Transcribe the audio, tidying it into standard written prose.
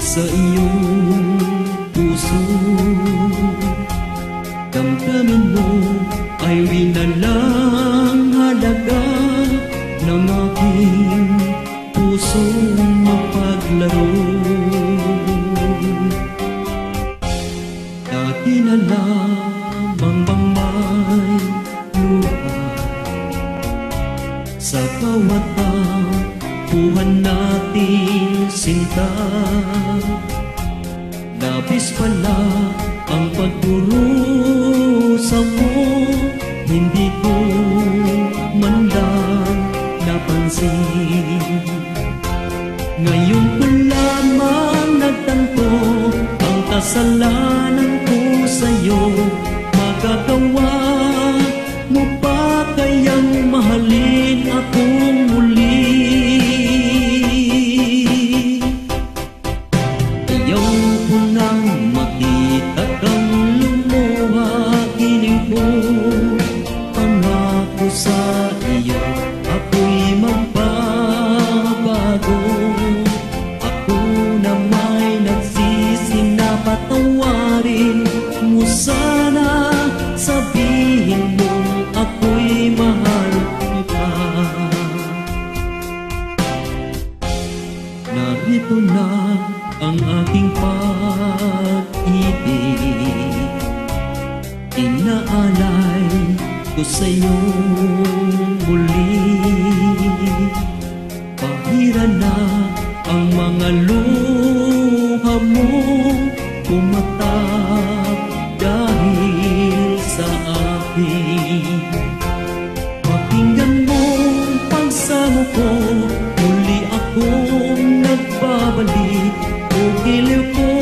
sa iyong puso. Damdamin mo ay winalang halaga ng aking pusong mapaglaro. Dati na lamang bang may luha sa bawat buwan natin sinta. Labis pala ang pagdurusa mo, hindi ko man lang napansin. Ngayon ko lamang nagtanto ang kasalanan ko sa'yo. Magagawa mo pa kayang mahalin akong muli? Ayaw ko nang makita kang lumuha, kiling ko. Pangako sa iyo, ako'y magbabago. Ako na may nagsisi na patawarin mo sana. Sabihin mo ako'y mahal kita. Narito na ang aking pag-ibig, inaalay ko sa'yo muli. Pahira na ang mga luha mo, pumatak dahil sa akin. Pakinggan mo pagsamo ko, muli akong nagbabalik. O giliw ko